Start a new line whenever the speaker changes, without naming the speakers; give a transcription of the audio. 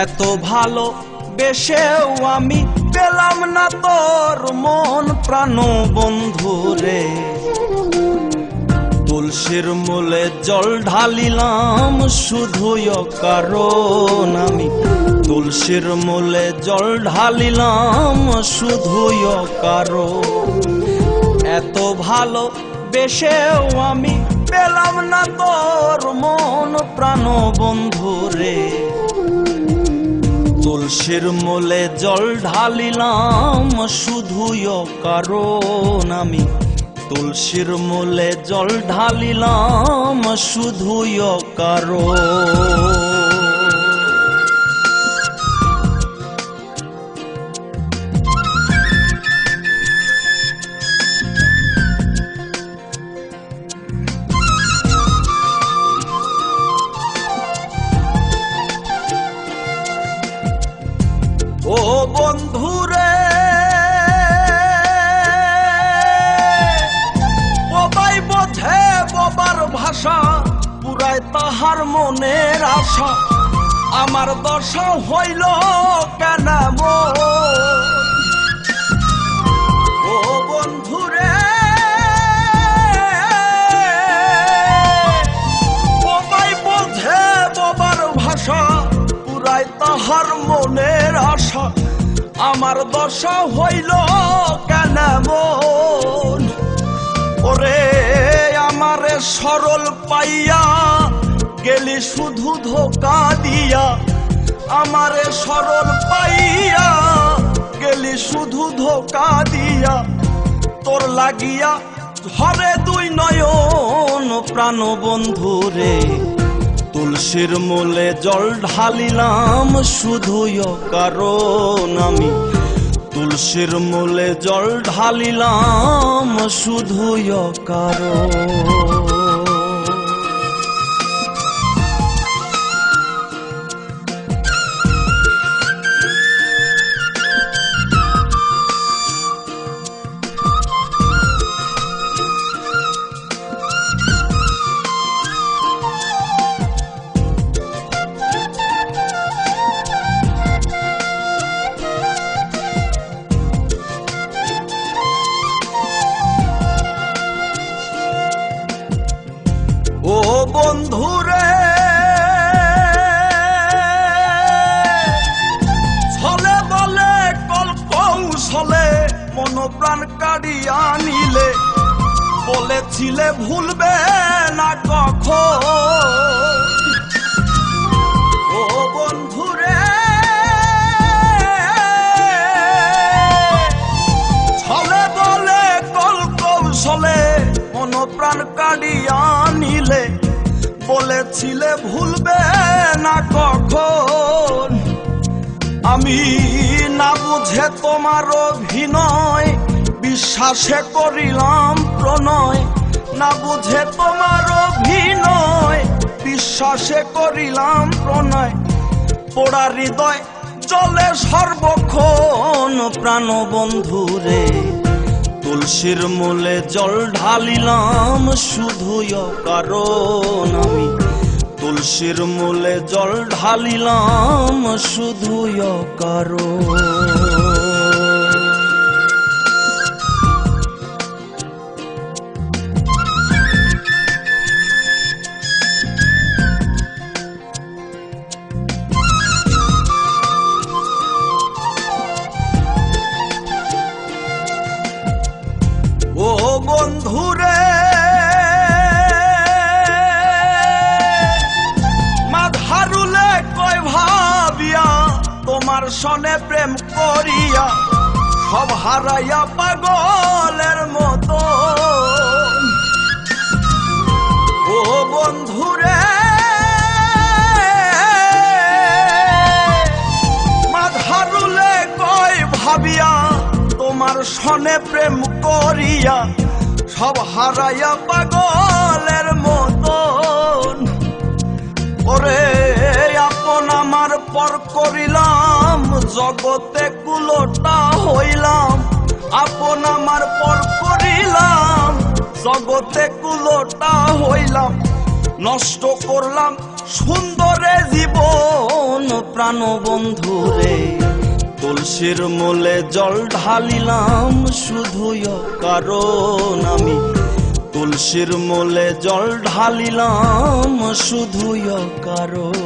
এত ভালো বেশেও আমি পেলাম না তোর মন প্রাণ বন্ধুরে। তুলসীর মূলে জল ঢালিলাম শুধুই কারণ আমি, তুলসীর মূলে জল ঢালিলাম শুধুই কারণ। এত ভালো বেশেও আমি পেলাম না তোর মন প্রাণ বন্ধুরে। তুলসীর মূলে জল ঢালিলাম শুধুই কারণ আমি, তুলসীর মূলে জল ঢালিলাম শুধুই কারণ। ও বন্ধুরে ববাই বোঝে ববার ভাষা, পুরায় তাহার মনের আশা। আমার দশা হইল কেন ও বন্ধুরে ববাই বোঝে ববার ভাষা, পুরায় তাহার মনের আশা। আমার দশা হইল কেন ওরে আমারে সরল পাইয়া গেলি শুধু ধোকা দিয়া। আমারে সরল পাইয়া গেলি শুধু ধোকা দিয়া। তোর লাগিয়া ঝরে দুই নয়ন প্রাণ বন্ধুরে। তুলসীর মূলে জল ঢালিলাম শুধুই কারণ আমি, তুলসীর মূলে জল ঢালিলাম শুধুই কারণ। ও বন্ধুরে ছলে বলে কৌশলে মন প্রাণ কাড়িয়া নিলে। বলেছিলে ভুলবে না কখন ও বন্ধুরে। ছলে বলে কৌশলে মন প্রাণ কাড়িয়া নিলে। বলেছিলে ভুলবে না কখন। আমি না বুঝে তোমার অভিনয় বিশ্বাসে করিলাম প্রণয়। না বুঝে তোমার অভিনয় বিশ্বাসে করিলাম প্রণয়। পোড়া হৃদয় চলে সর্বক্ষণ প্রাণ বন্ধুরে। তুলসীর মূলে জল ঢালিলাম শুধুই কারণ আমি, তুলসীর মূলে জল ঢালিলাম শুধুই কারণ। ও বন্ধুরে মাধারুলে কয় ভাবিয়া তোমার সনে প্রেম করিয়া। সব হারাইয়া পাগলের মতো ও বন্ধুরে মাধারুলে কয় ভাবিয়া তোমার সনে প্রেম করিয়া। সব হারাইয়া পাগলের মতন ওরে আপন আমার পর করিলাম জগতে কুলোটা হইলাম, আপন আমার পর করিলাম। জগতে কুলোটা হইলাম, নষ্ট করলাম সুন্দরে জীবন। প্রাণ বন্ধুরে তুলসীর মূলে জল ঢালিলাম শুধুই কারণ আমি। তুলসীর মূলে জল ঢালিলাম শুধুই কারণ।